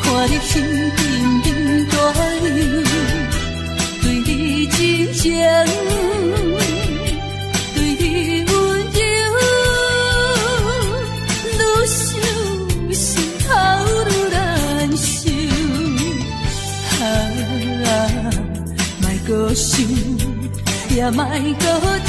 看你心紧紧大流，对你真情，对你温柔，愈想心头愈难受。莫搁想，也莫搁听。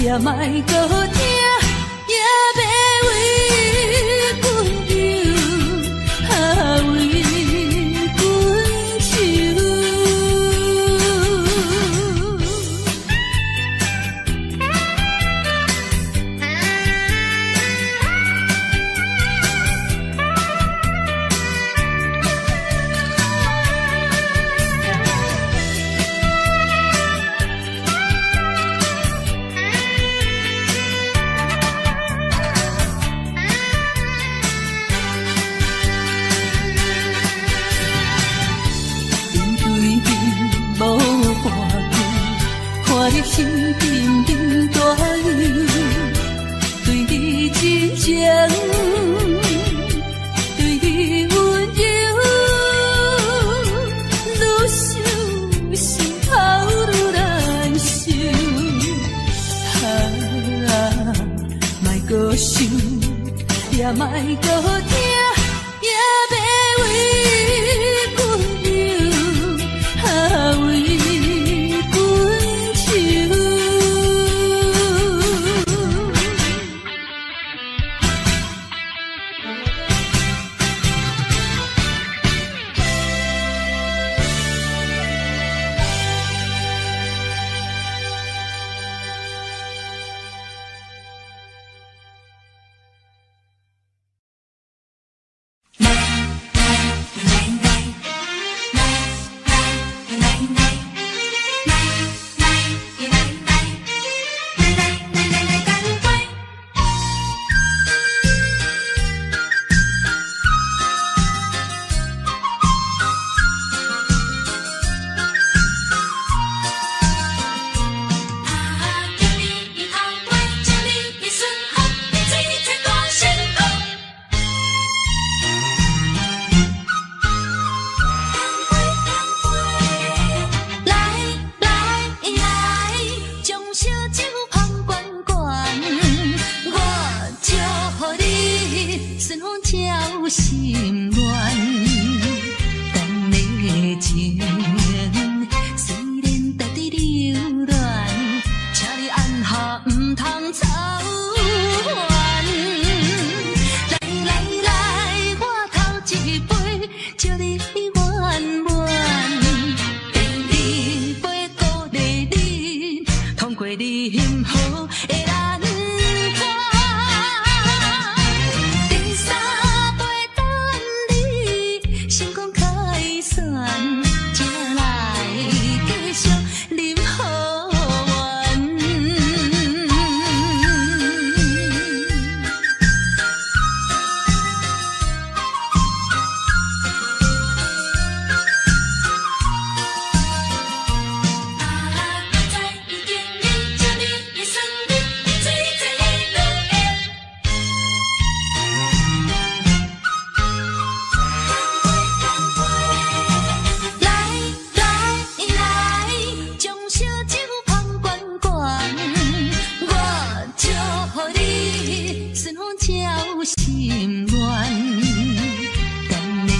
也莫搁听，也要为阮流，为阮愁。看你心紧紧大流，对你真情，对你温柔，愈想心头愈难受。莫搁想，也莫搁听。顺风照心愿，咱的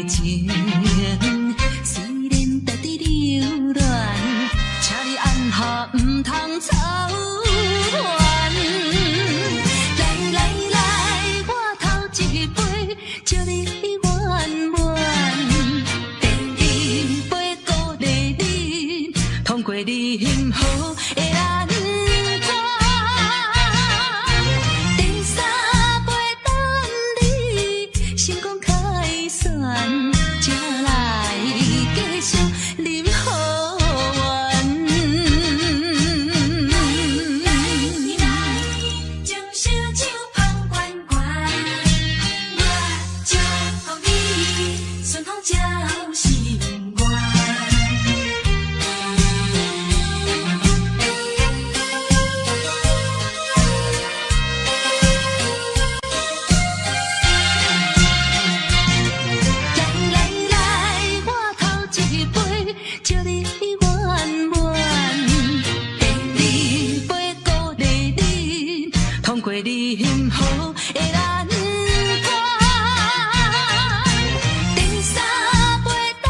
情虽然在伫流乱，请你按下唔通操烦。来来来，我头一杯，祝你圆满。第二杯鼓励你，通过你幸福的难关。第三杯等你成功开选，才来继续饮好运。将烧酒捧罐罐，我祝福你顺风照心愿。来来来，我头一杯，祝你圆满。第二杯鼓励你，通过你幸福的难关。第三杯等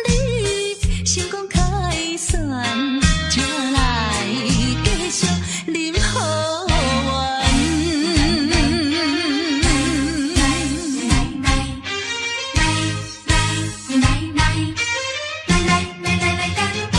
你成功开选，才来继续饮好运。来，干杯！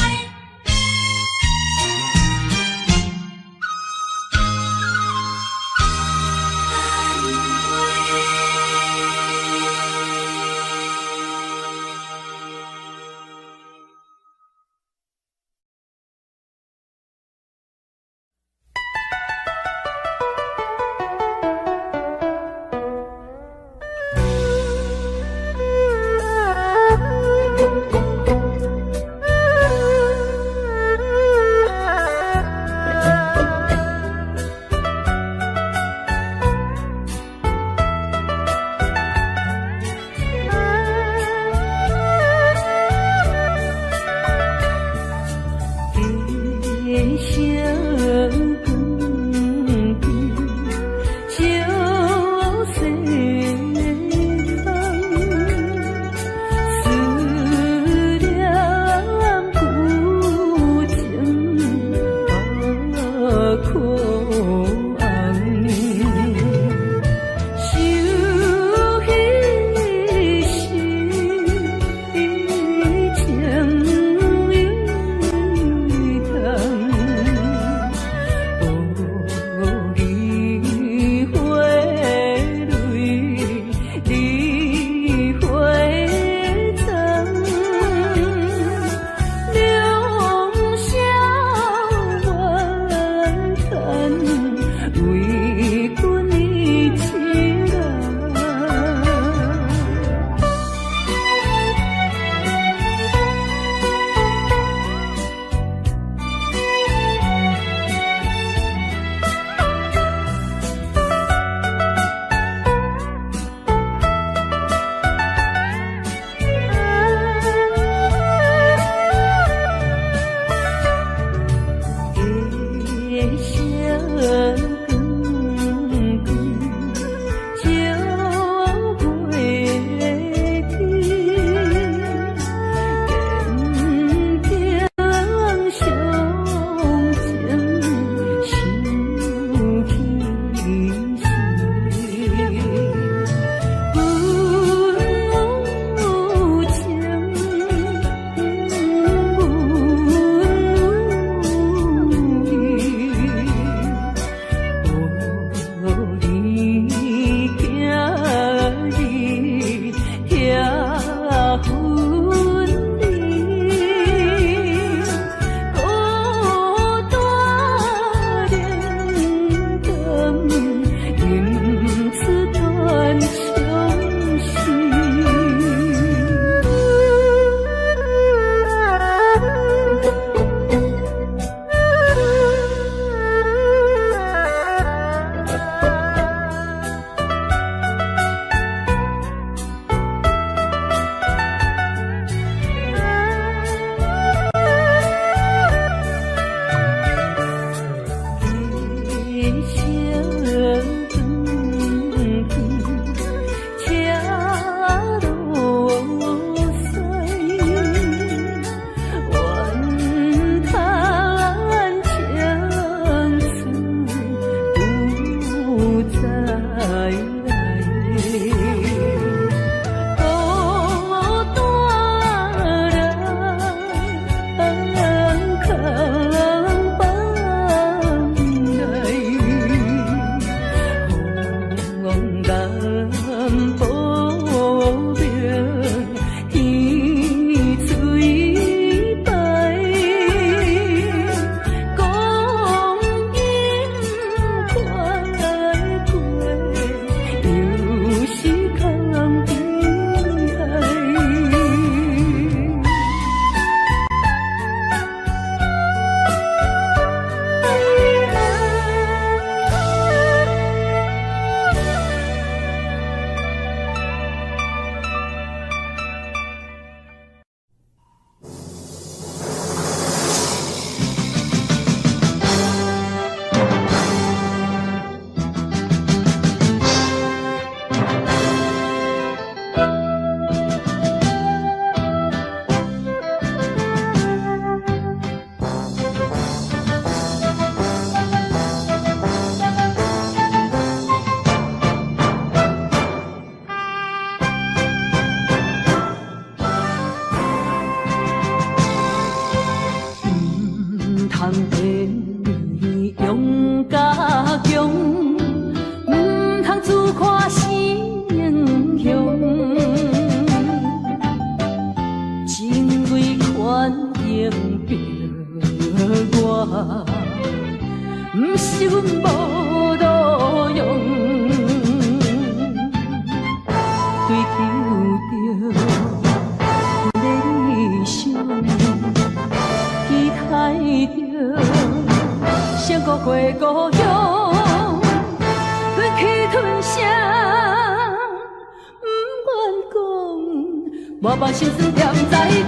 我把心思惦在阮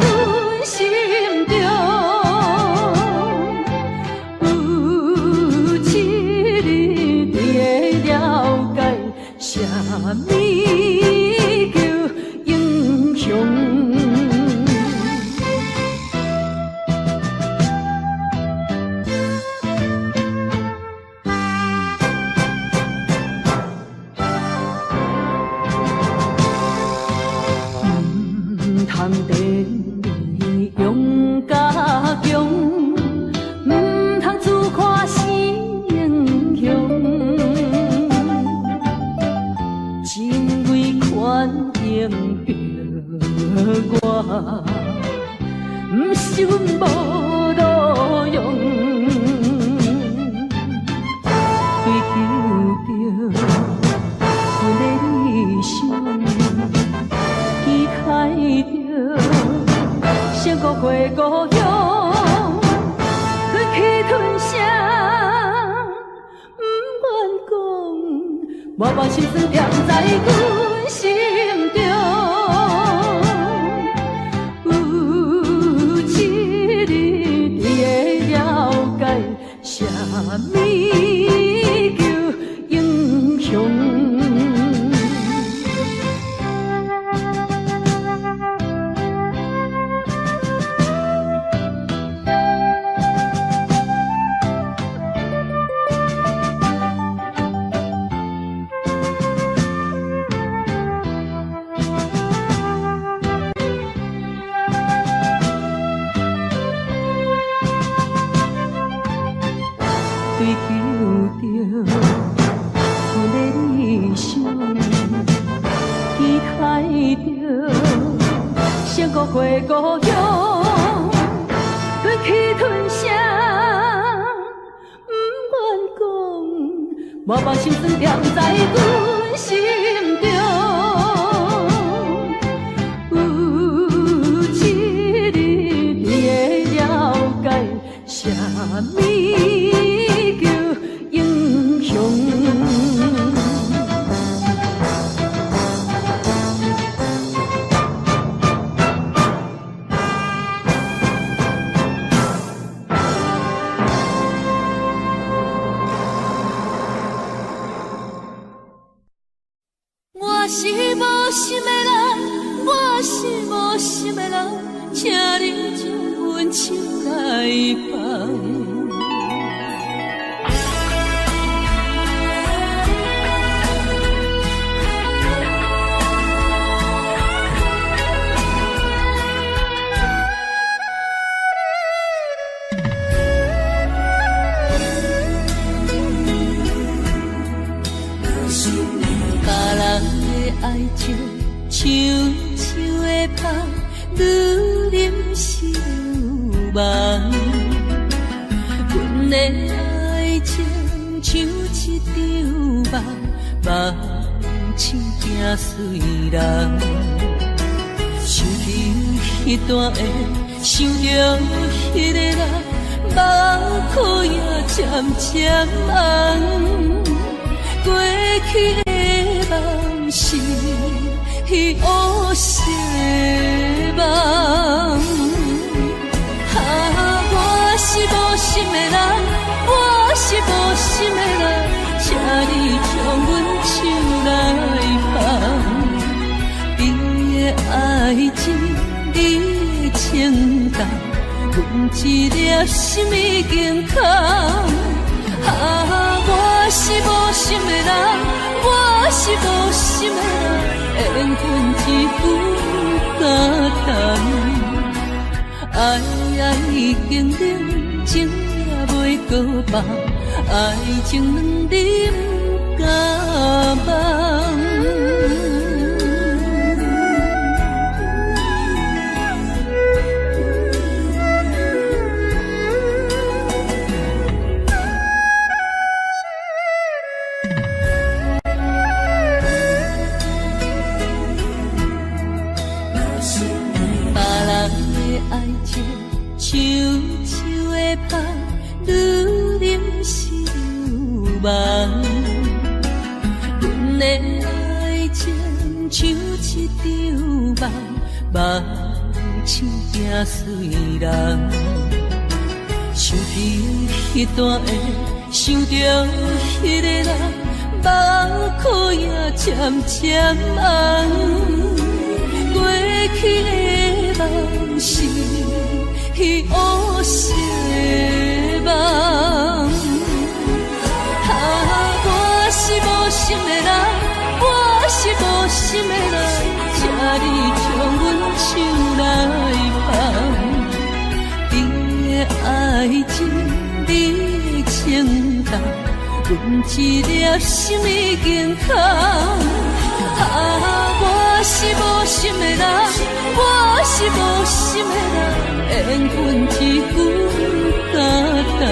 心中，有一日你会了解，啥物叫英雄。通电勇甲强，唔通自夸是英雄。真为权赢着我，唔是阮无路用。追求着阮的理想。期待着闪过过故乡，忍气吞声，不愿讲，我把心思惦在阮心中。有一日你会了解，啥物叫英雄。追求着阮的理想，期待着闪过过故乡，忍气吞声，不愿讲，我把心思惦在阮心中。有一日你会了解，啥物叫英雄。我是无心的人，我是无心的人，请你将阮心来放。别人的爱情像树的香，愈啉是愈梦。阮的爱情像一场梦，梦醒惊碎人。想起迄段的，想着迄个人，目眶也渐渐红。过去的梦是乌色梦，我是无心的人，我是无心的人，请你将阮手来放。你的爱情，你的情重，阮一粒心已经空。我是无心的人，我是无心的人，缘分只有简单。爱已经冷，情也袂搁放，爱情两啉甲梦。像树的香，愈啉是愈梦。阮的爱情像一场梦，梦醒惊碎人。想起迄段的，想着迄个人，目眶也渐渐红。过去的梦是乌色梦，我是无心的人，我是无心的人，请你将阮手来放。你的爱情，你的情重，阮一粒心已经空。我是无心的人，我是无心的人，缘分只有简单。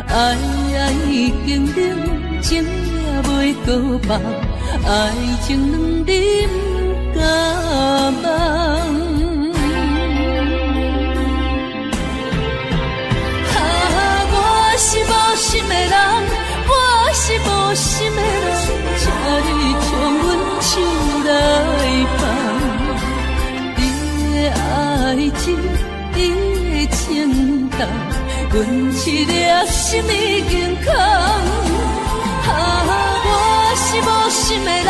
爱已经冷，情也袂搁放，爱情两啉甲梦。我是无心的人，我是无心的人，请你将阮手来放。你的爱情，你的情重，阮一粒心已经空。我是无心的人，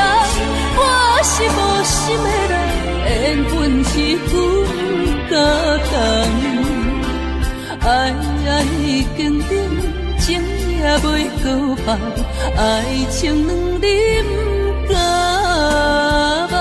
我是无心的人，缘分只有简单。爱已经冷，情也袂搁放，爱情两啉甲梦。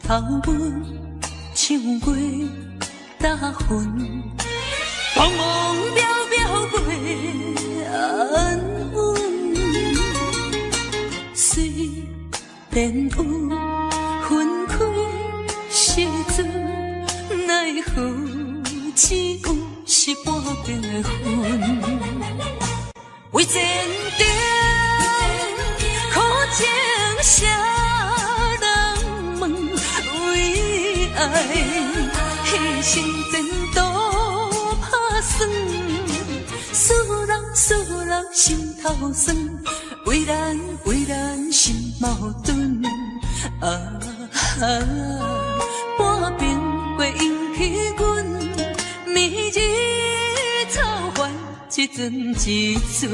头阮唱过大云，茫茫渺渺过安稳。虽然有分开时阵，奈何只有是半边的云。为前程彼时前途打算，思人心头酸，为咱心矛盾。半边过引起阮暝日操烦，一阵一阵。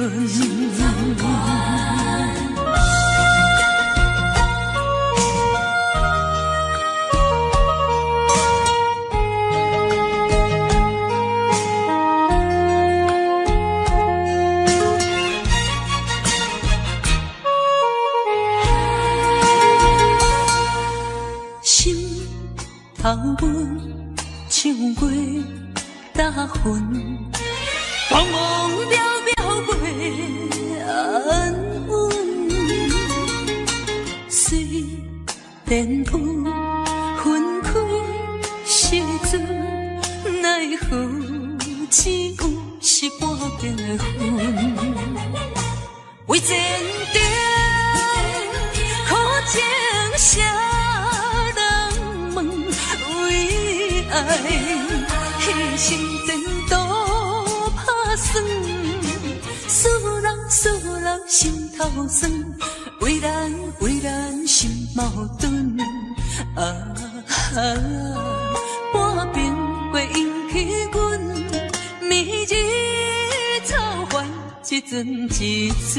头阮唱过大云，茫茫渺渺过安稳。虽然有分开时阵，奈何只有是半边的云。为前程苦情谁？彼时前途打算，思人心头酸，为咱心矛盾。半边过引起阮暝日操烦，一阵一阵。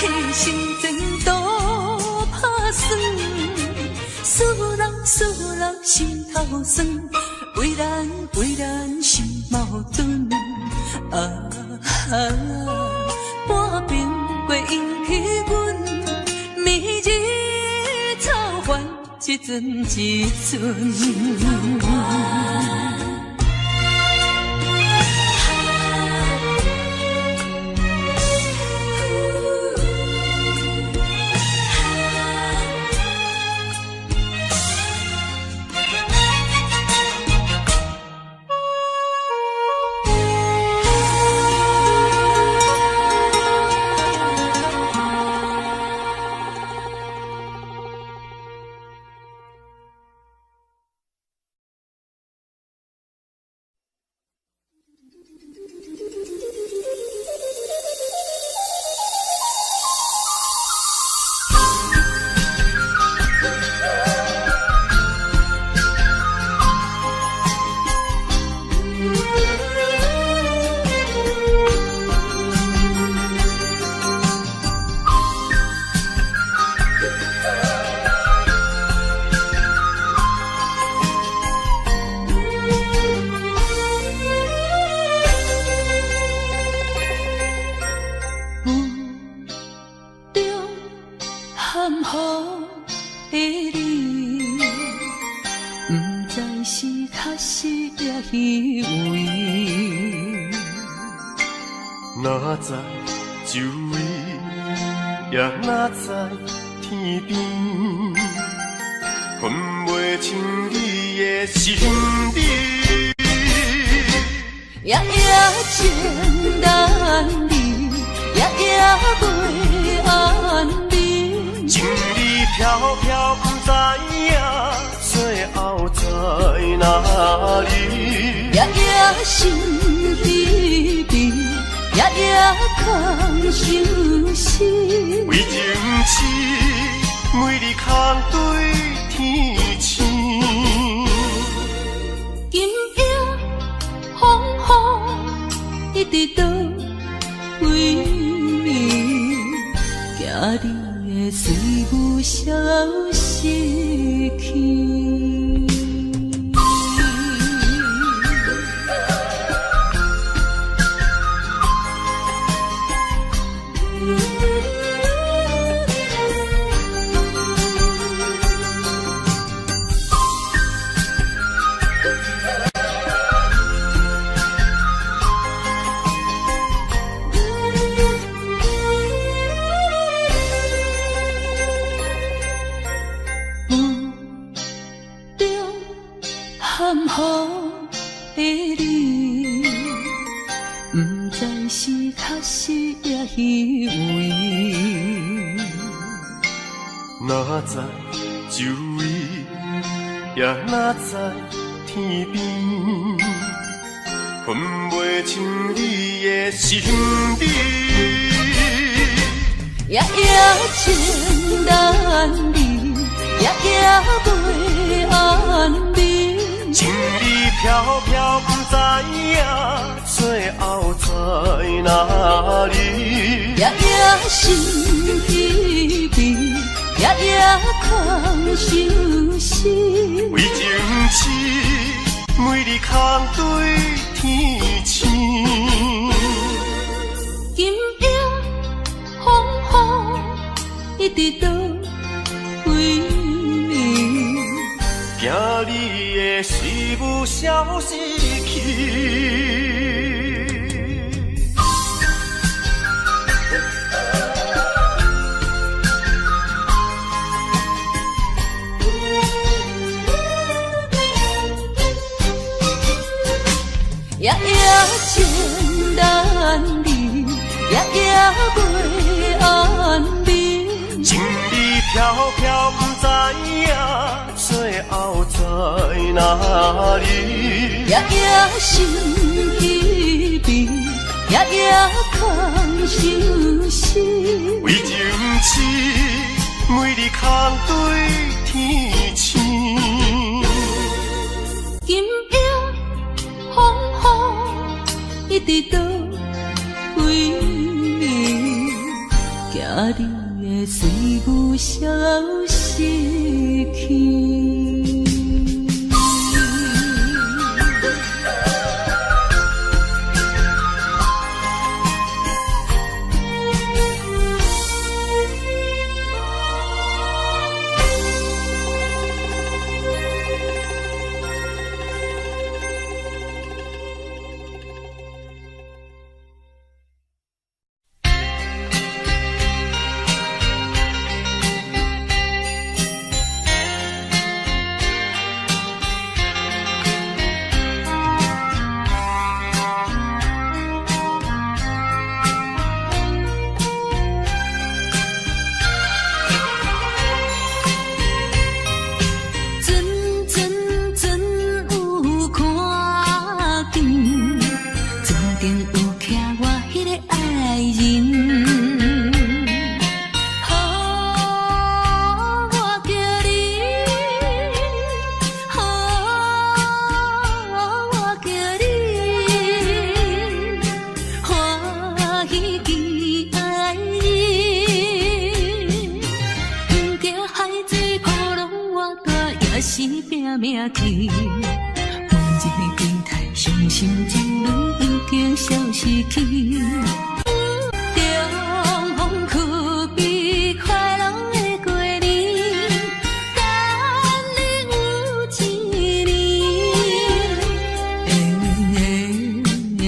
彼时前途打算，思人心头酸，为咱心矛盾。半边过引起阮暝日操烦，一阵一阵。哪知周围，也哪知天边，分袂清你的心理。夜情难离，夜袂安宁。情理飘飘，不知影最后在哪里。夜心依依。夜空相思，为情痴，每日空对天星。今夜风雨一直倒位，惊你的随我消失去。你，不知是确实也虚伪。哪知周围，也哪知天边，分袂清你的心理。夜夜情难离，夜夜袂安眠。情意飘飘，不知影最后在哪里。夜夜心稀微，夜夜空相思。为情痴，每日空对天星。今夜风雨一直到为你，惊你的随无消失去。夜夜情难离，夜夜袂安眠。情意飘飘，不知影最后在哪里。夜夜心稀微，夜夜空相思。为情痴，每日空对天星。今夜风雨一直到为你，惊你的随无消失去。是拼命去，往日的期待，伤心情泪已经消失去。重逢可比快乐的过年，等你有一年，等你有一年。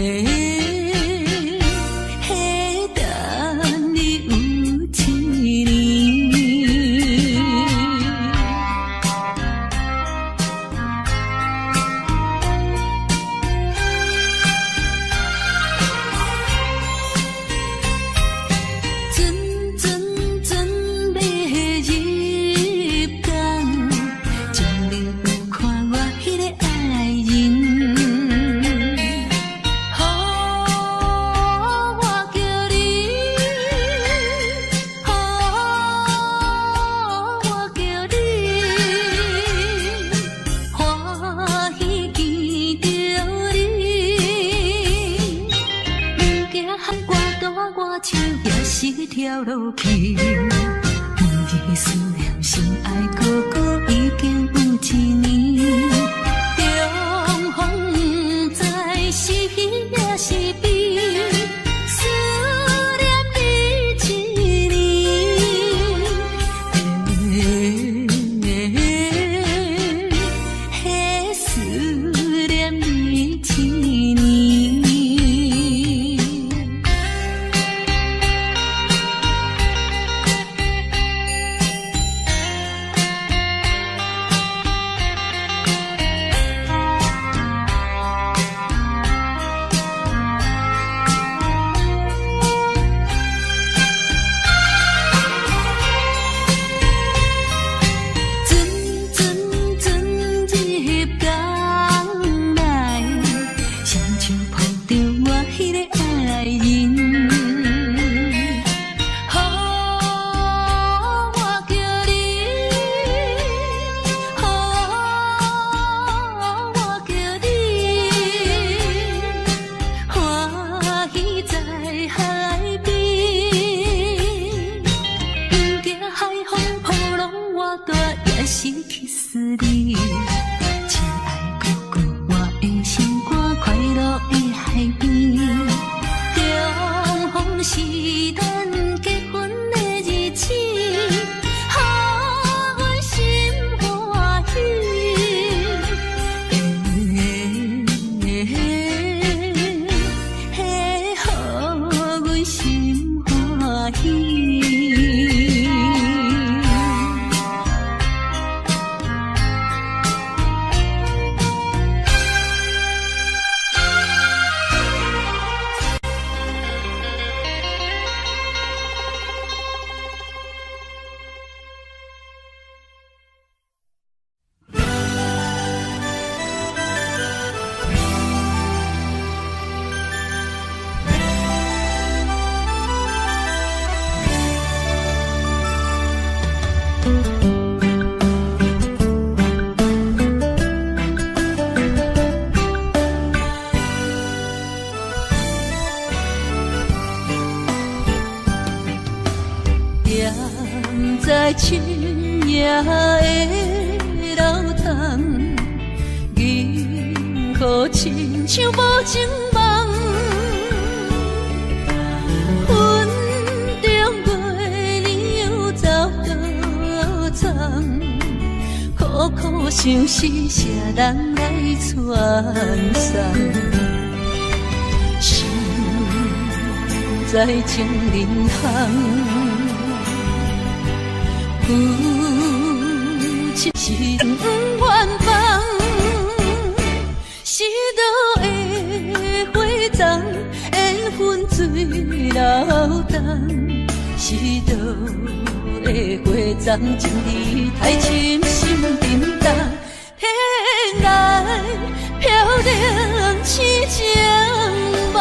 一条路去，每日思念心爱哥哥已经有一年。重逢不知是喜也是悲，思念你一年，思念你一年。在深夜的楼堂，银河亲像无情梦，云中月亮又走高藏，苦苦相思谁人来传送？心在情人行，有情是远方，是倒的花丛，缘分水流动，是倒的花丛，情意太深，心沉重，天涯飘零痴情梦。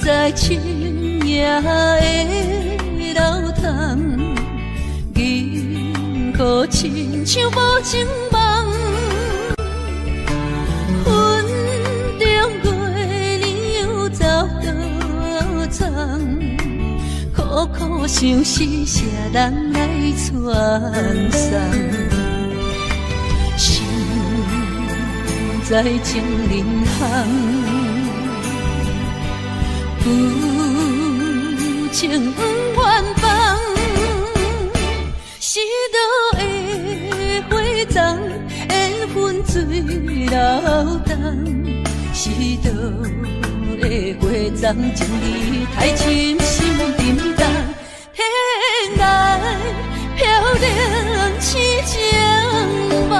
在深夜的楼堂，银河亲像无情梦，云中月亮走高藏，苦苦相思谁人来传送？心在情人行。有情远方，是倒的花丛，缘分水流动，是倒的花丛，情意太深，心沉重，天涯飘零痴情梦。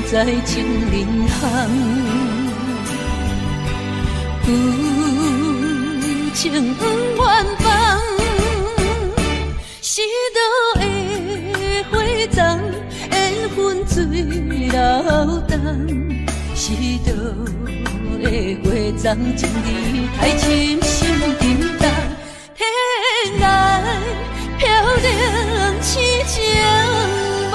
在情人行，有情远方，是倒的花丛，缘分水流动，是倒的花丛，情意太深，心沉重，天涯飘零痴情梦。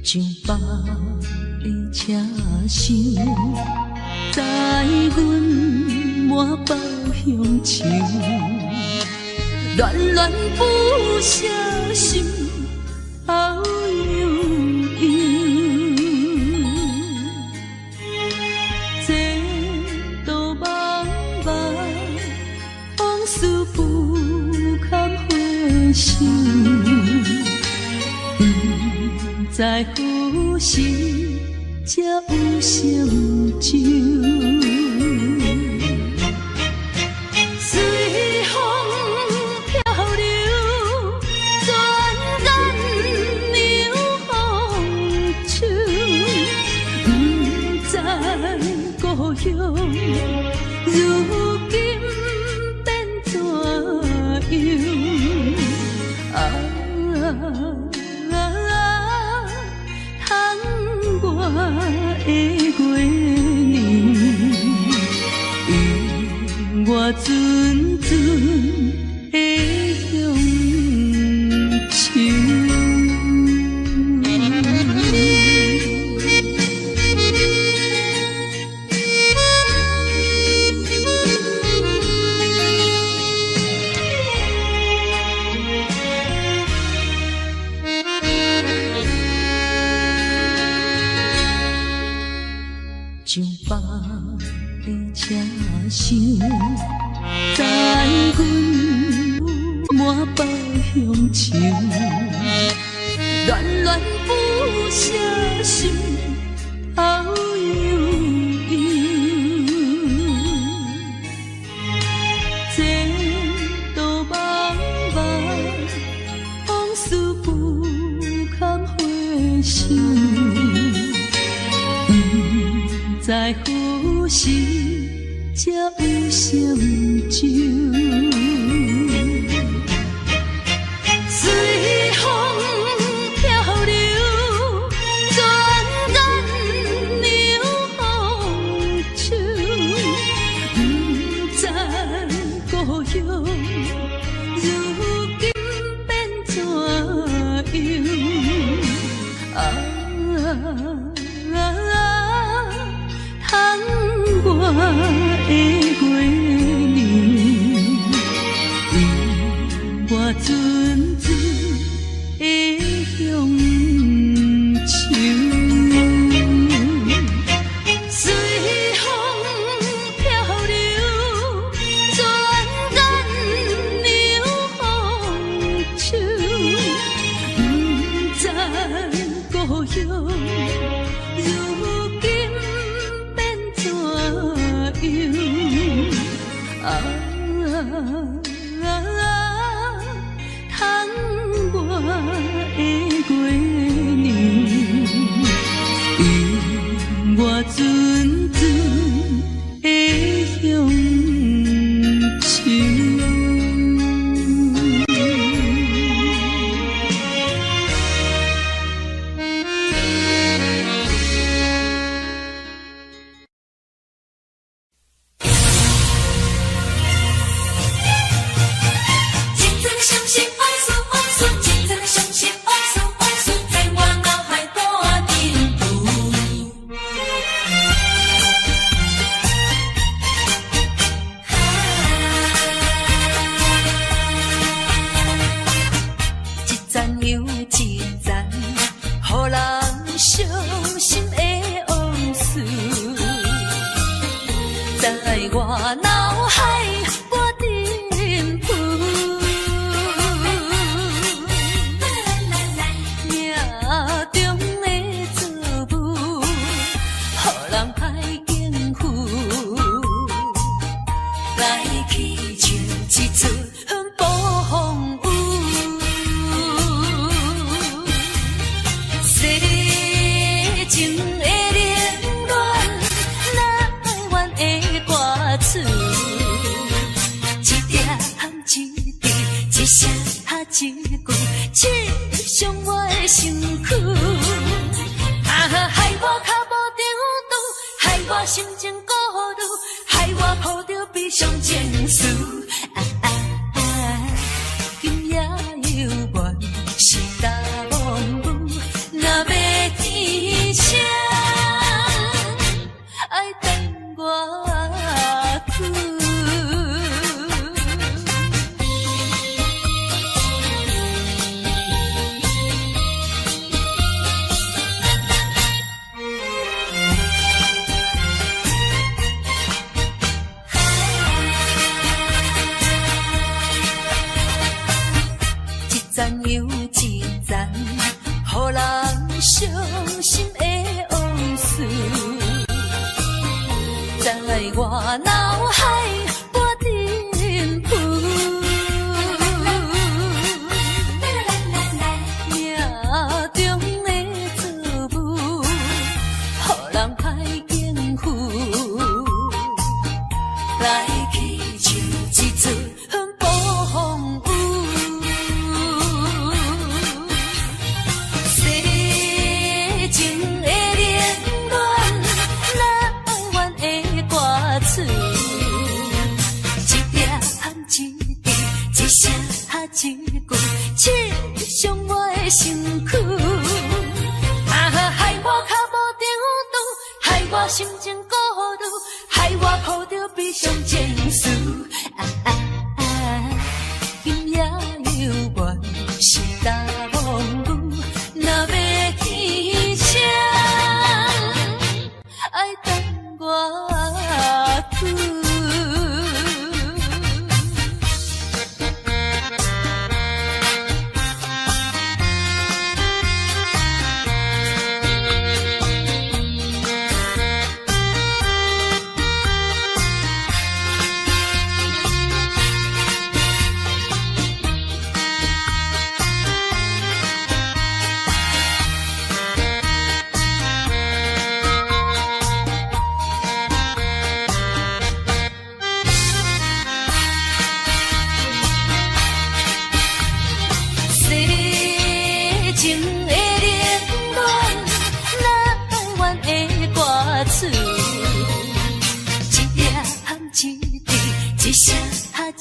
上北的车厢，载阮满北乡愁，恋恋不舍心好悠悠，这道茫茫往事不堪回首。在何时才有成就？随风漂流，转眼流风手，不知故乡如今变怎样？阵阵的乡愁。上北的车厢，载阮满北乡愁，恋恋不舍心好悠悠。前途茫茫，往事不堪回首。在何时才有相聚？随风漂流，转眼流风手。不知故乡如今变怎样？窗外的月亮，为我阵阵的乡愁。随风漂流，转眼流风手。不知故乡如今窗外的月亮，为我阵阵的乡愁。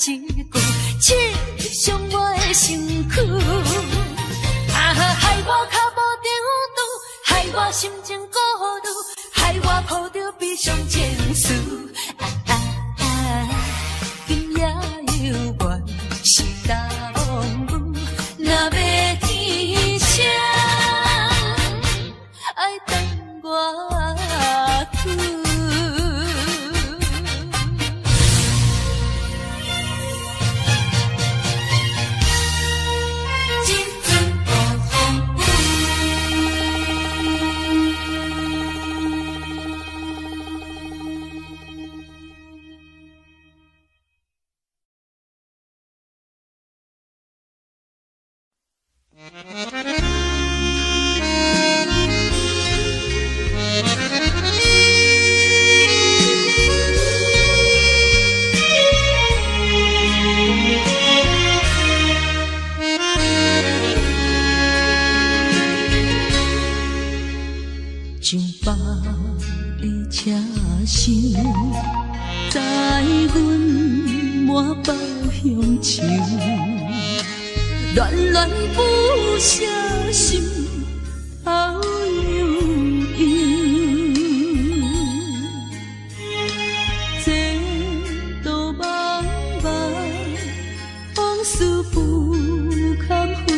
一句，刺伤我的身躯。害我脚步中途，害我心情孤独，害我抱着悲伤情绪。今夜犹原是冬雨，若要天晴，爱等我去。上北的车声，载阮满北乡愁，恋恋不舍心头悠悠。这道茫茫往事不堪回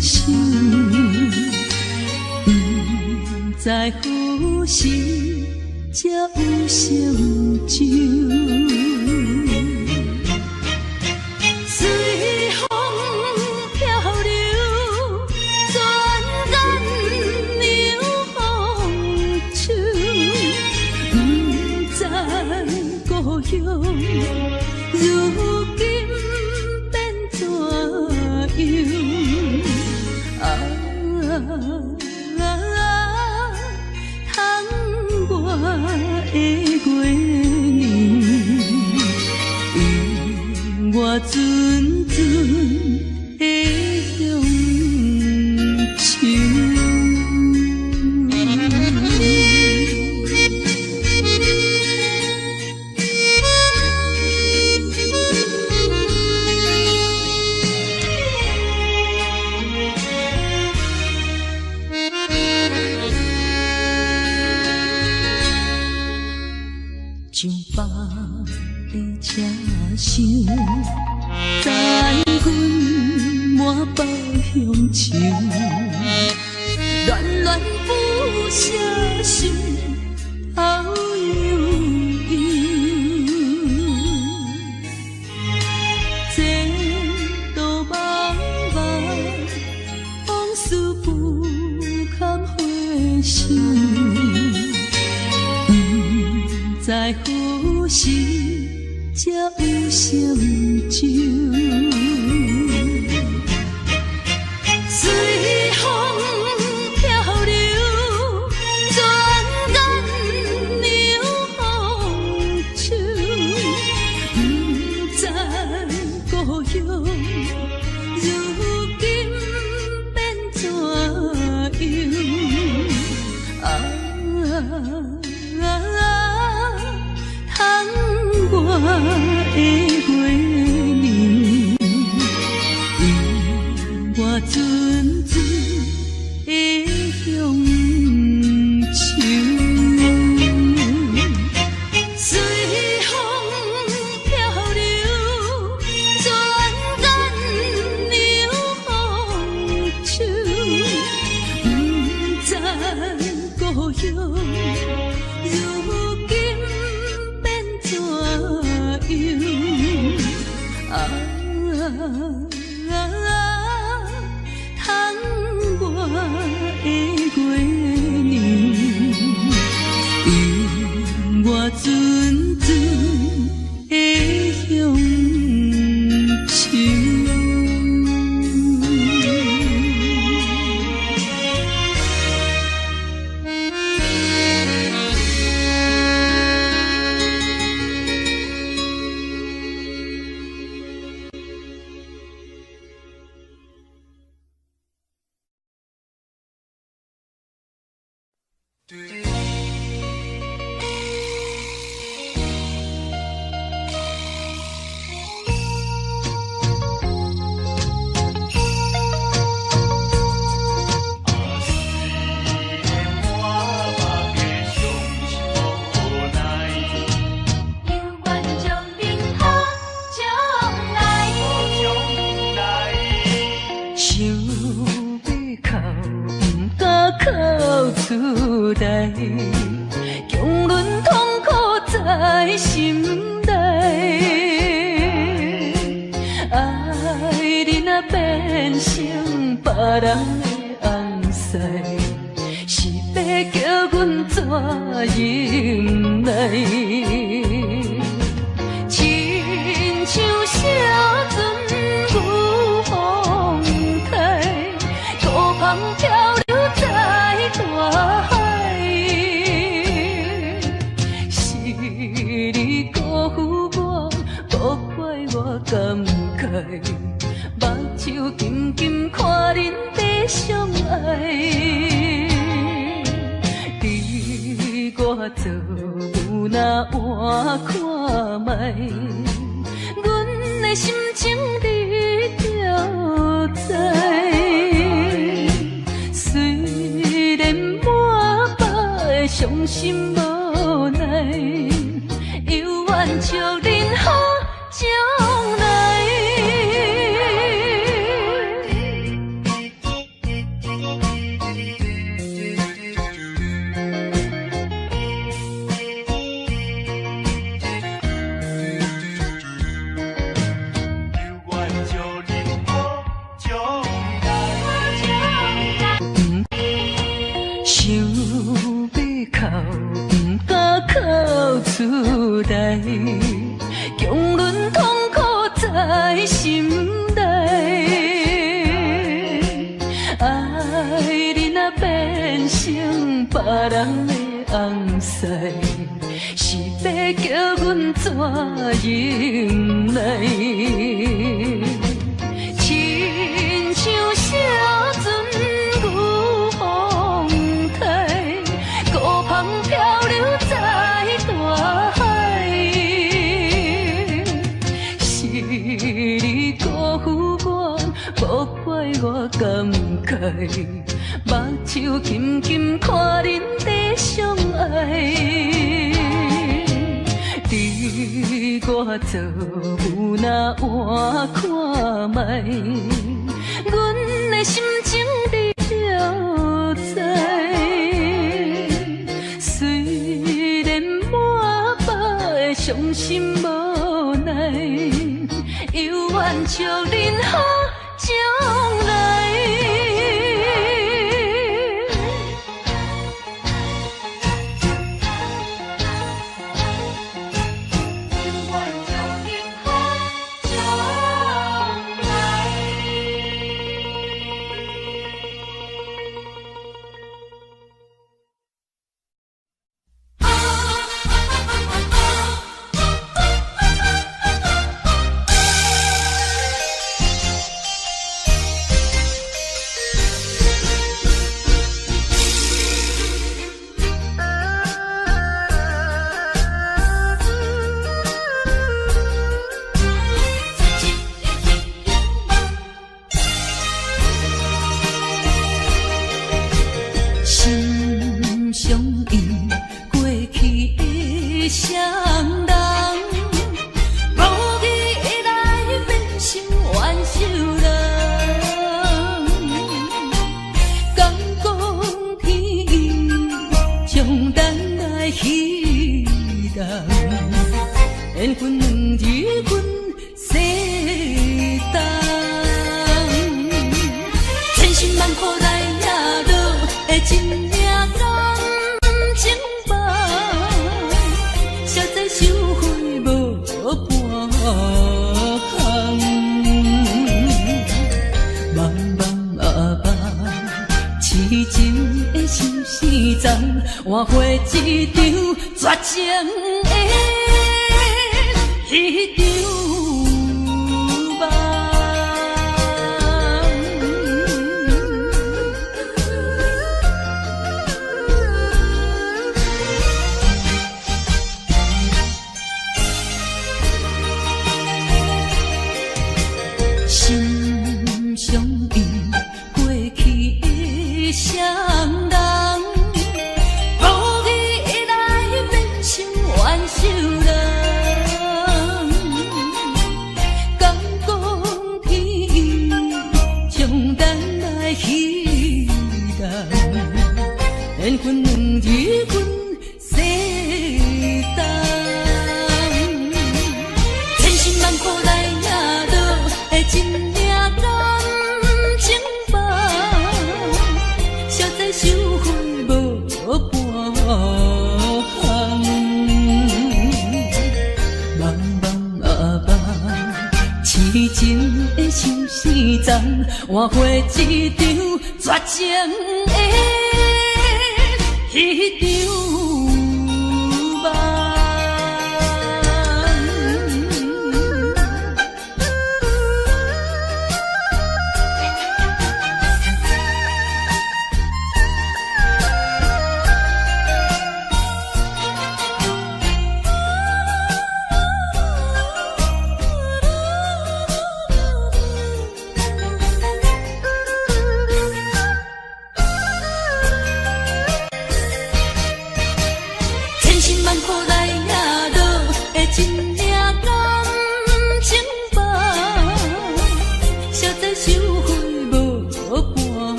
首。在何时才有成就？随风漂流，转眼流风手。不知故乡如今变怎样？我的月年，永远纯纯的乡愁。上北的车声，载阮满北乡愁，恋恋不舍心头悠悠。这道茫茫往事不堪回首。在何时才有成就？随风漂流，转眼流风手。不知故乡如今变怎样？我的月年，永远纯纯的乡愁。随风漂流，转眼流风手。不知故乡如今变怎我的月年，永远纯纯的乡愁。厝内，强忍痛苦在心内。爱你若变成别人的红婿，是要叫阮怎忍耐？亲像小船赴风台，孤帆漂流在大海。是你辜负我，无怪我感慨，目睭紧紧看恁在相爱。你我做有哪换看卖？阮的心情你就知。虽然满腹的伤心无奈，犹愿祝恁好将来。厝内，强忍痛苦在心内。爱你若变成别人的红婿，是要叫阮怎忍耐？亲像小船赴风台，孤帆漂流在大海。是你辜负我，无怪我感慨，目睭紧紧看恁在相爱。你我做有哪换看卖？阮的心情你就知。虽然满腹的伤心无奈，犹愿祝恁好将来。缘分两字阮世当，千辛万苦来也落的真命人情梦，实在收回无半项。茫茫啊茫，痴情的心事重，换回一场绝情的。一场梦，心相依，过去的双人，无意来变成冤仇人。情的相思站，换回一场绝情的迄场梦。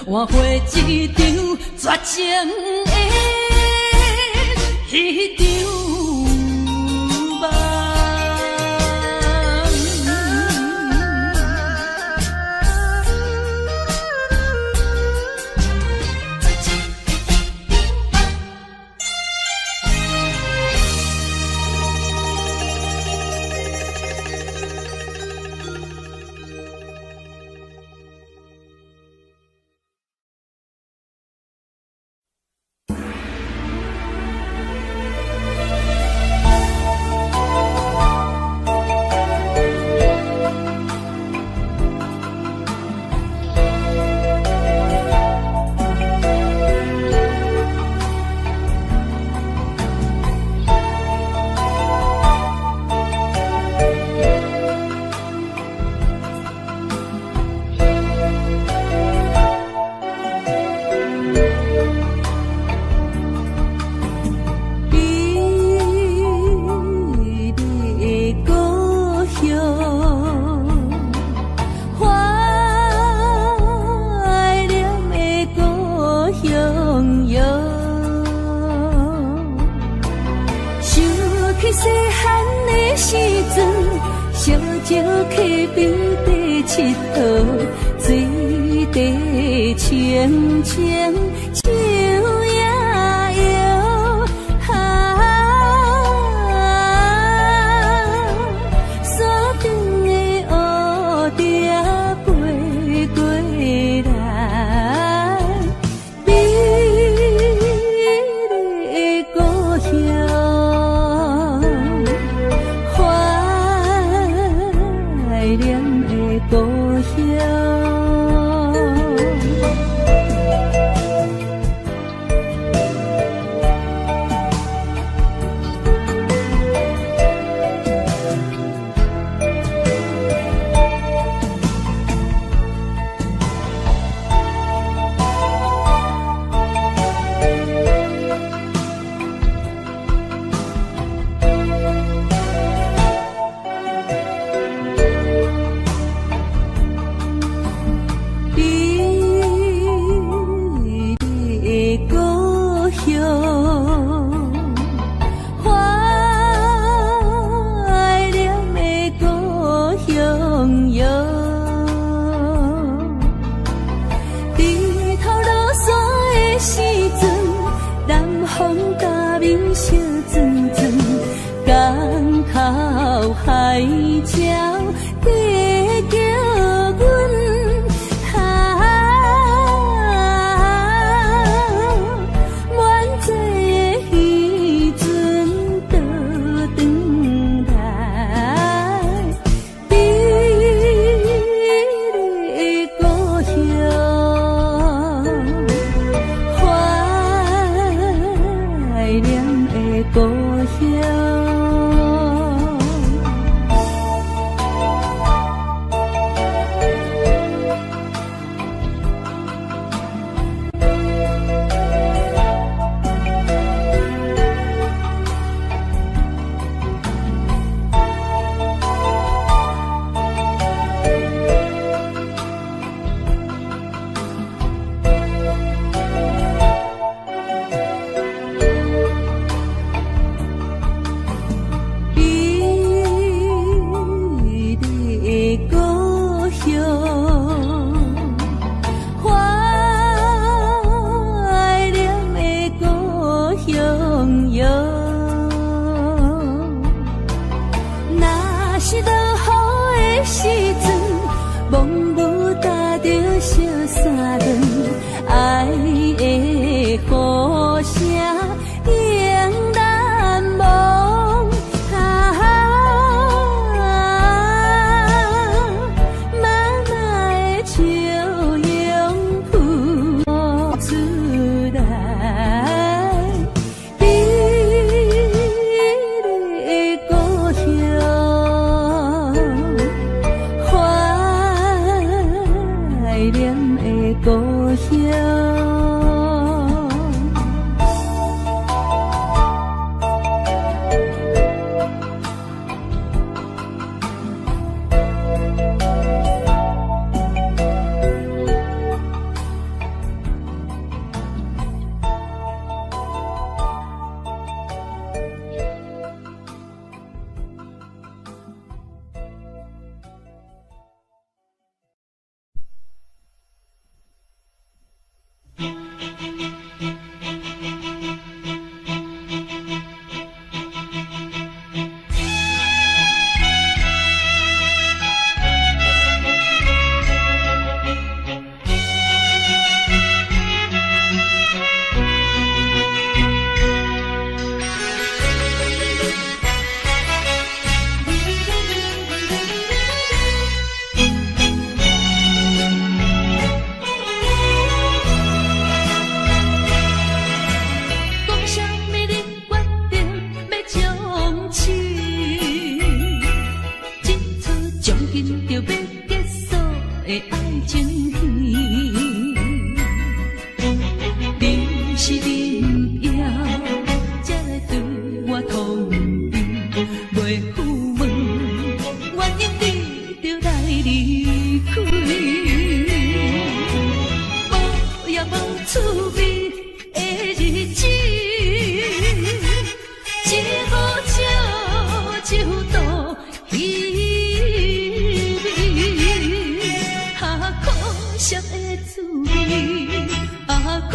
换回一场绝情的迄场梦。是恁要才来对我通知，袂赴问原因你就来离开，无也无趣味的日子，只好借酒度稀微，可惜的滋味，可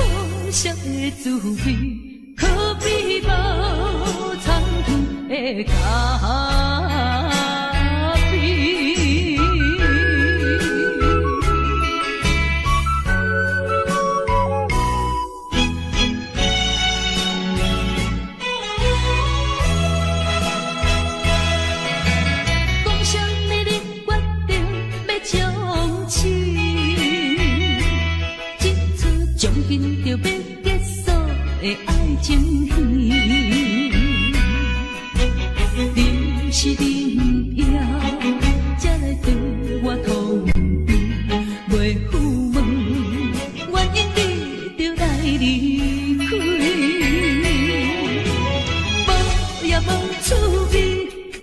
惜的滋味，可比无苍藤的咖啡。讲什么你决定要将起？将近就要结束的爱情戏，你是恁要才来对我通知，袂赴问原因你就来离开，无也无趣味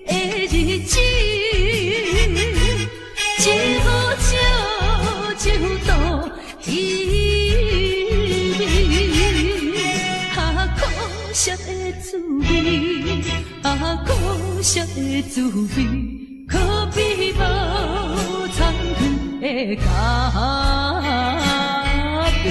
的日子，只好借酒度可惜的滋味，可惜的滋味，可比无苍藤的咖啡。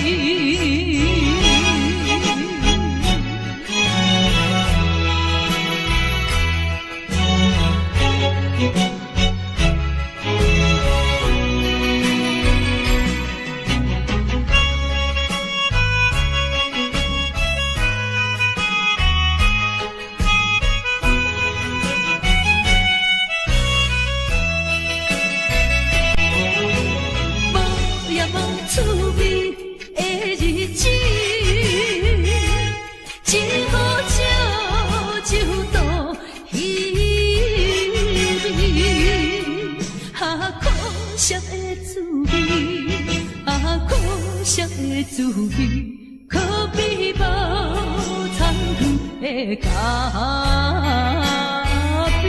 趣味的日子，只好借酒度稀微，可惜的滋味，可惜的滋味，可比无苍藤的咖啡。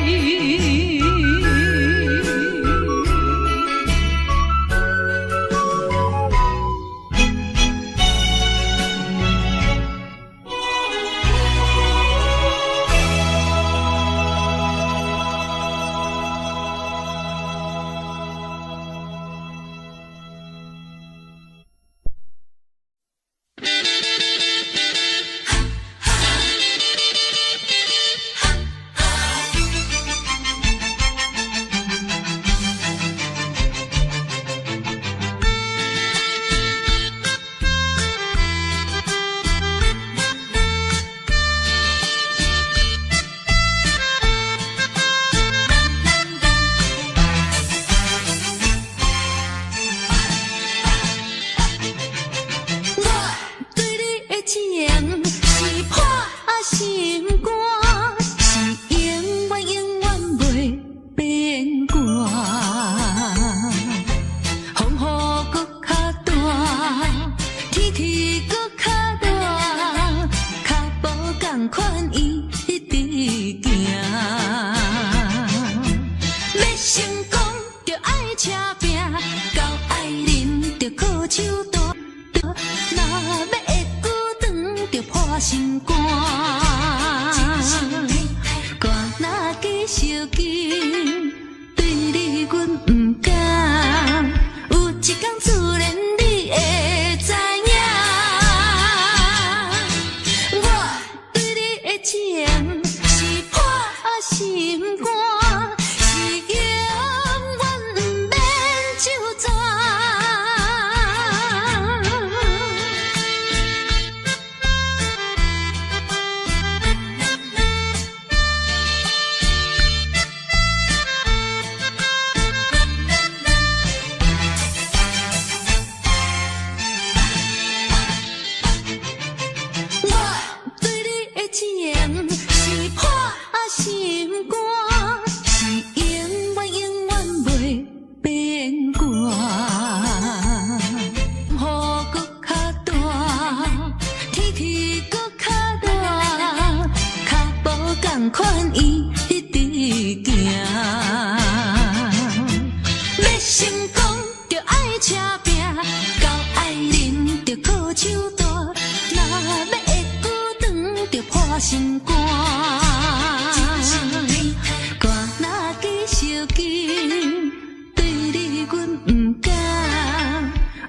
会孤单着破心肝，歌若继续紧，对你阮不敢，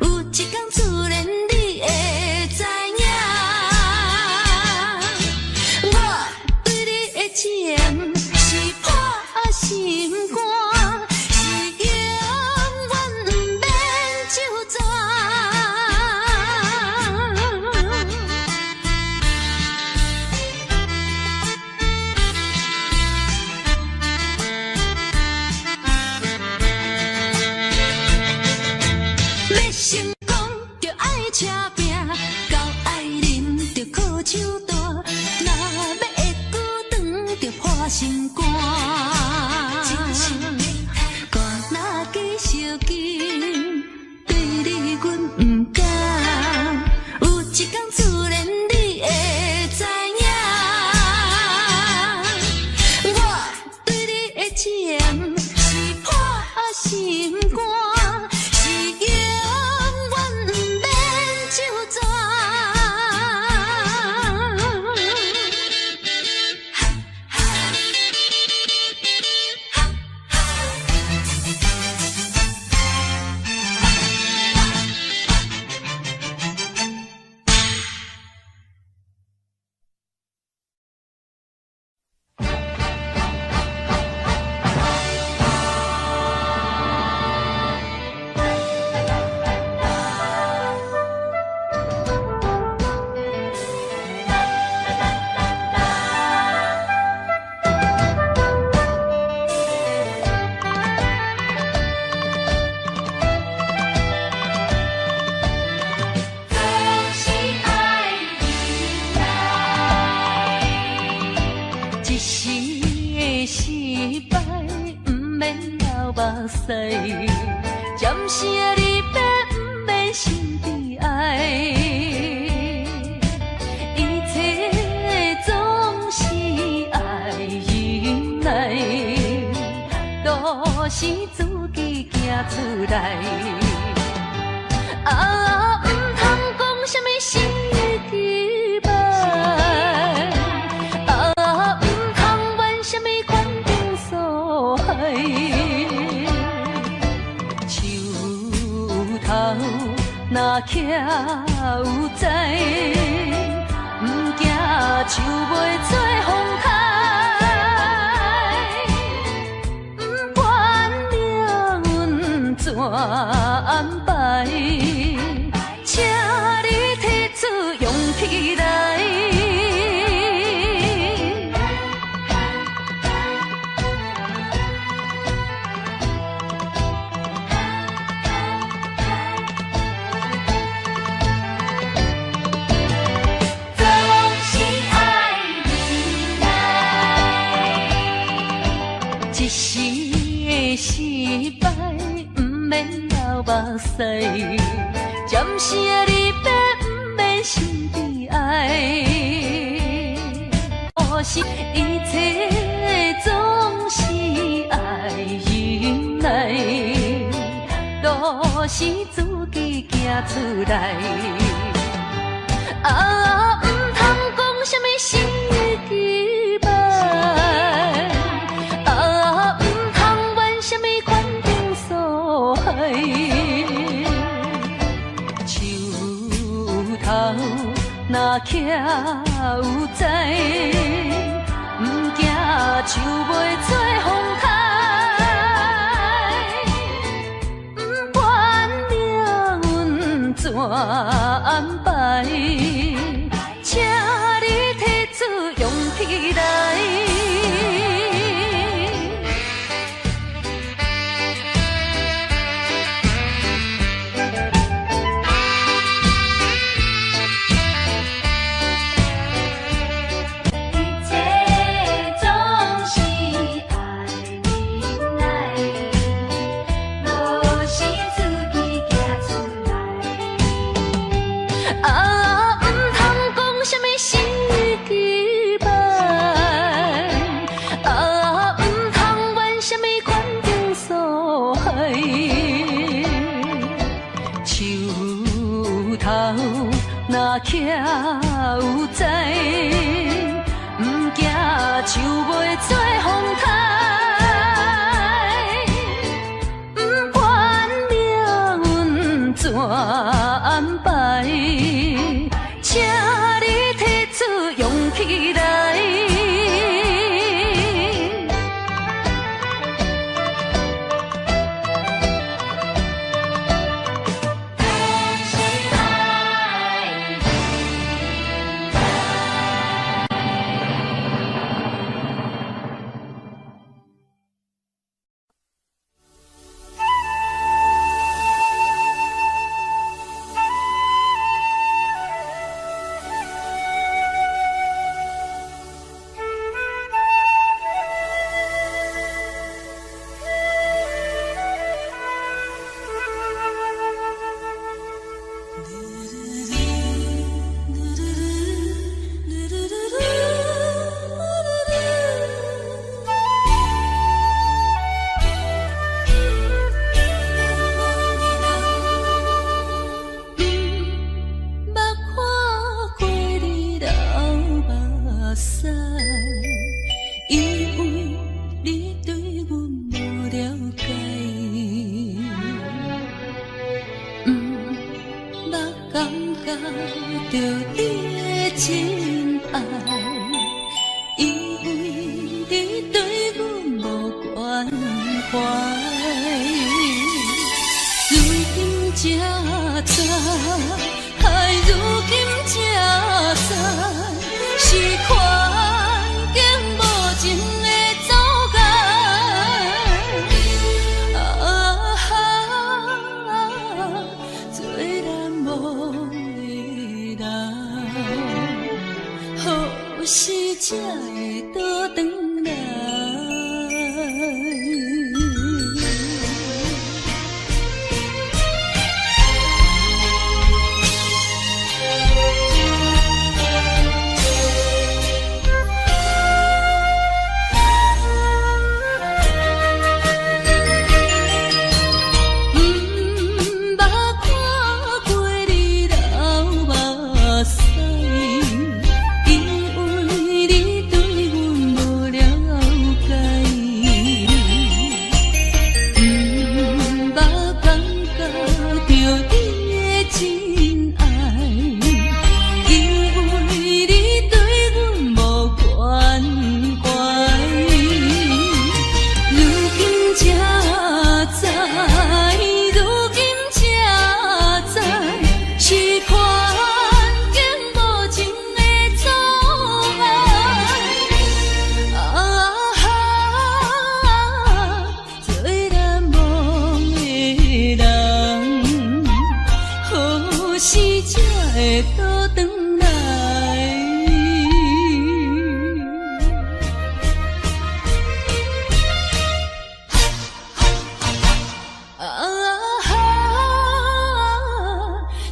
有一天自然你会知影，我对你的情是破心肝，是永远不免就全。要成功就爱车拼，到爱啉就靠手大，若要会孤单就破心肝。歌若继续紧，对你阮不敢，有一天自然你会知影，我对你的情是破心肝，是永远不免就全。一时的失败，不免流目屎，暂时的离别，不免心悲哀。一切总是爱忍耐，都是自己行出来。啊，不通讲什么心的期盼。若徛有在，不惊树袂做风台，不管命运怎安排，请你提出勇气来。一时的失败，不免流目屎，暂时的离别，不免心悲哀。可是一切总是爱忍耐，都是自己行出来。啊，不通讲什么心的期盼。若徛有在，不惊树袂做风台，不管命运怎安排，请你提出勇气来。啊，不使，因为你对阮无了解，捌感觉到你的真爱，因为你对阮无关怀，如今才知。如今才知，是环境无情的阻碍。做难忘的人，何时才会倒转来？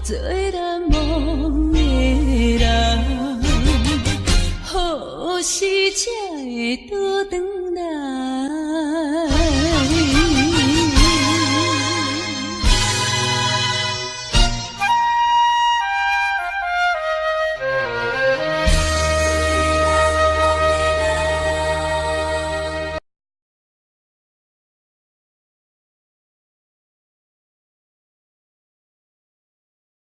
做难忘的人，何时才会倒